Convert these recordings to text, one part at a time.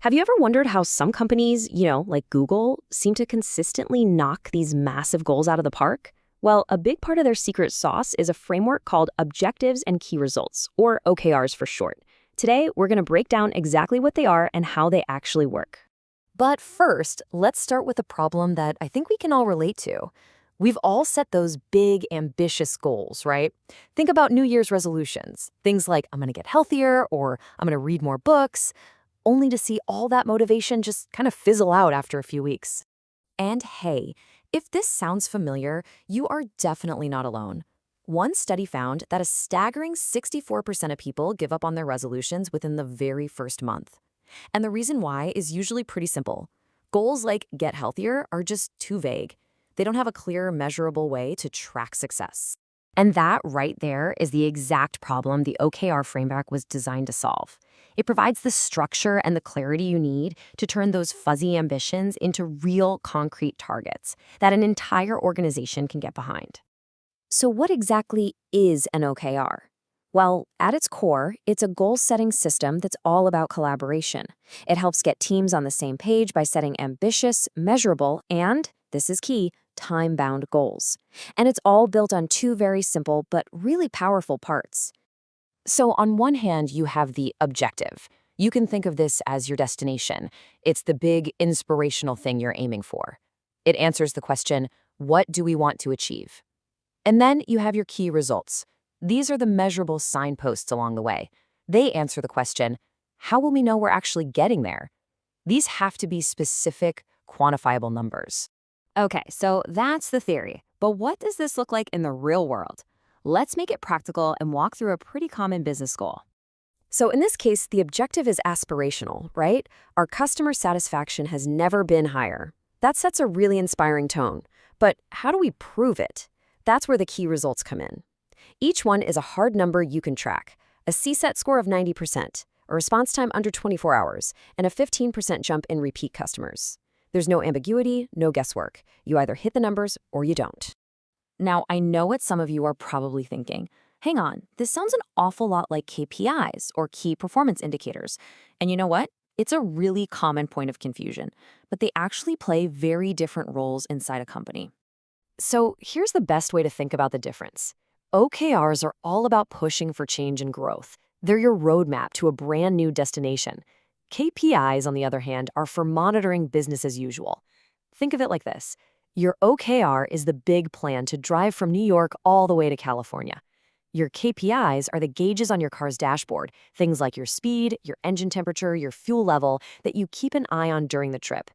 Have you ever wondered how some companies, like Google, seem to consistently knock these massive goals out of the park? Well, a big part of their secret sauce is a framework called Objectives and Key Results, or OKRs for short. Today, we're going to break down exactly what they are and how they actually work. But first, let's start with a problem that I think we can all relate to. We've all set those big, ambitious goals, right? Think about New Year's resolutions. Things like, I'm going to get healthier or I'm going to read more books, only to see all that motivation just kind of fizzle out after a few weeks. And hey, if this sounds familiar, you are definitely not alone. One study found that a staggering 64% of people give up on their resolutions within the very first month. And the reason why is usually pretty simple. Goals like get healthier are just too vague. They don't have a clear, measurable way to track success. And that right there is the exact problem the OKR framework was designed to solve. It provides the structure and the clarity you need to turn those fuzzy ambitions into real, concrete targets that an entire organization can get behind. So what exactly is an OKR? Well, at its core, it's a goal-setting system that's all about collaboration. It helps get teams on the same page by setting ambitious, measurable, and, this is key, time-bound goals. And it's all built on two very simple but really powerful parts. So on one hand, you have the objective. You can think of this as your destination. It's the big, inspirational thing you're aiming for. It answers the question, what do we want to achieve? And then you have your key results. These are the measurable signposts along the way. They answer the question, how will we know we're actually getting there? These have to be specific, quantifiable numbers. Okay, so that's the theory. But what does this look like in the real world? Let's make it practical and walk through a pretty common business goal. So in this case, the objective is aspirational, right? Our customer satisfaction has never been higher. That sets a really inspiring tone. But how do we prove it? That's where the key results come in. Each one is a hard number you can track. A CSAT score of 90%, a response time under 24 hours, and a 15% jump in repeat customers. There's no ambiguity, no guesswork. You either hit the numbers or you don't. Now, I know what some of you are probably thinking. Hang on, this sounds an awful lot like KPIs, or key performance indicators. And you know what? It's a really common point of confusion, but they actually play very different roles inside a company. So here's the best way to think about the difference. OKRs are all about pushing for change and growth. They're your roadmap to a brand new destination. KPIs, on the other hand, are for monitoring business as usual. Think of it like this. Your OKR is the big plan to drive from New York all the way to California. Your KPIs are the gauges on your car's dashboard, things like your speed, your engine temperature, your fuel level, that you keep an eye on during the trip.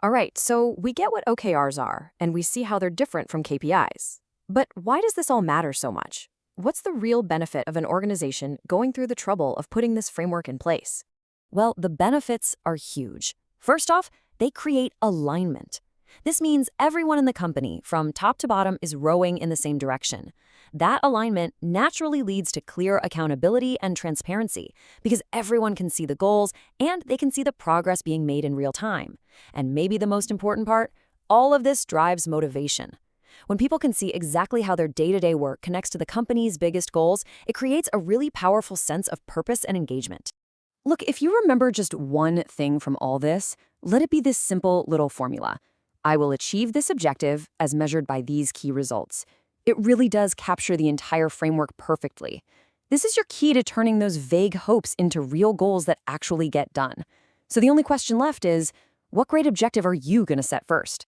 All right, so we get what OKRs are, and we see how they're different from KPIs. But why does this all matter so much? What's the real benefit of an organization going through the trouble of putting this framework in place? Well, the benefits are huge. First off, they create alignment. This means everyone in the company, from top to bottom, is rowing in the same direction. That alignment naturally leads to clear accountability and transparency because everyone can see the goals and they can see the progress being made in real time. And maybe the most important part, all of this drives motivation. When people can see exactly how their day-to-day work connects to the company's biggest goals, it creates a really powerful sense of purpose and engagement. Look, if you remember just one thing from all this, let it be this simple little formula. I will achieve this objective as measured by these key results. It really does capture the entire framework perfectly. This is your key to turning those vague hopes into real goals that actually get done. So the only question left is, what great objective are you going to set first?